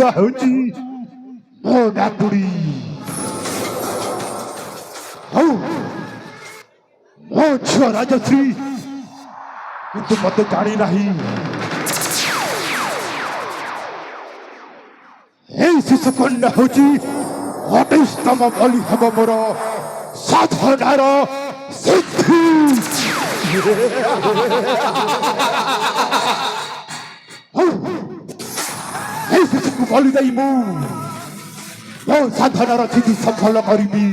ଶିଶୁକନ୍ୟା ହେଉଛି ମୋ ନାତୁଣୀ। ହଉ ମୋ ଝିଅ ରାଜଶ୍ରୀ, କିନ୍ତୁ ମତେ ଜାଣି ନାହିଁ এই ଶିଶୁକନ୍ୟା ହେଉଛି ଅତିଷ୍ଟମ ବଳି ହେବ ମୋର ସାଧନାର ସିଦ୍ଧି। এই ଶିଶୁକୁ ବଳି ଦେଇ ମୁଁ ମୋ ସାଧନାର ସିଦ୍ଧି ସଫଳ କରିବି।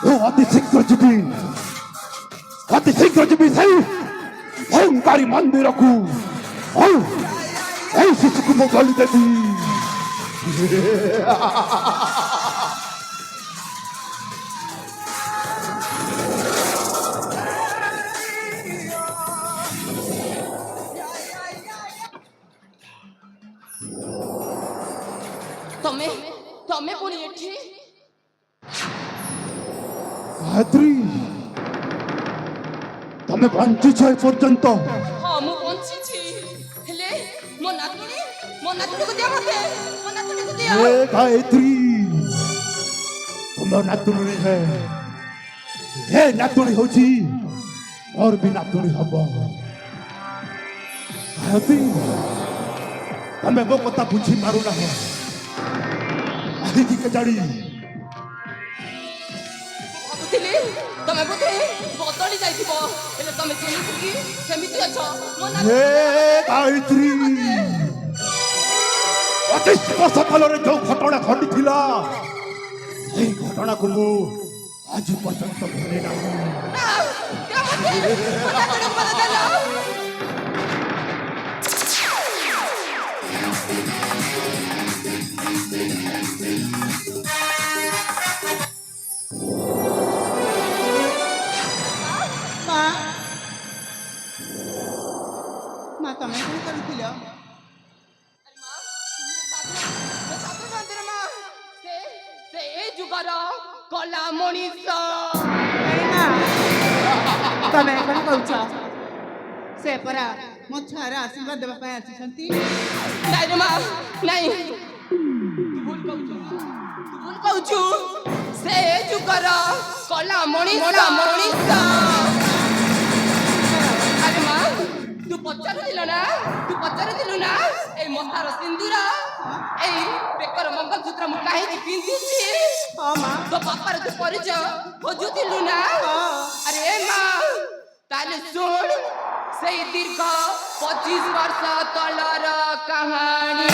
ମୁଁ ଅତି ଶୀଘ୍ର ଯିବି, ଅତି ଶୀଘ୍ର ଯିବି ସେଇ ভয়ঙ্কারী মন্দিরকু। এই শিশুকে ମୁଁ বলি ଦେବି। ତମେ ତମେ ପୁଣି ଏଠି? ଗାୟତ୍ରୀ, ତମେ ବଞ୍ଚିଛ ଏ ପର୍ଯ୍ୟନ୍ତ? ହଁ ମୁଁ ବଞ୍ଚିଛି, ହେଲେ ମୋ ନାତୁଣୀକୁ ଦିଅ ମତେ, ମୋ ନାତୁଣୀକୁ ଦିଅ। ଏ ଗାୟତ୍ରୀ, ତୁମ ନାତୁଣୀ ନୁହେଁ, ଏ ନାତୁଣୀ ହେଉଛି ମୋର ବି ନାତୁଣୀ ହବ। ଗାୟତ୍ରୀ, ତମେ ମୋ କଥା ବୁଝି ପାରୁନାହ କାହିଁକି କେଜାଣି? ଭାବୁଥିଲି ତମେ ବୋଧେ ବଦଳି ଯାଇଥିବ, ହେଲେ ତମେ ସେମିତି ଅଛ। ମୋ ଗାୟତ୍ରୀ, 25 ବର୍ଷ କାଳରେ ଯୋଉ ଘଟଣା ଘଟିଥିଲା ସେଇ ଘଟଣାକୁ ମୁଁ ଆଜି ପର୍ଯ୍ୟନ୍ତ ଭୁଲି ନାହିଁ। ମା ତମେ କଣ କରୁଥିଲ? ସେ ଏ ଯୁଗର କଳା ମଣିଷ। ତମେ କଣ କହୁଛ? ସେ ପରା ମୋ ଛୁଆର ଆଶୀର୍ବାଦ ଦେବା ପାଇଁ ଆସିଛନ୍ତି। ନାଇଁ ରେ ମା, ନାଇଁ, ତୁ ଭୁଲ କହୁଛୁ। ସେ ଏ ଯୁଗର କଳା ମଣିଷ। ଆରେ ମା, ତୁ ପଚାରୁଥିଲୁ ନା ଏଇ ମଥାର ସିନ୍ଦୁର, ଏଇ ବେକର ମଙ୍ଗଳସୂତ୍ର ମୁଁ କାହିଁକି ପିନ୍ଧିଛି? ହଁ ମା। ତୋ ବାପାର ତୁ ପରିଚୟ ଖୋଜୁଥିଲୁ ନା? ଆରେ ମା, ତାହେଲେ ଶୁଣ ସେଇ ଦୀର୍ଘ 25 ବର୍ଷ ତଳର କାହାଣୀ।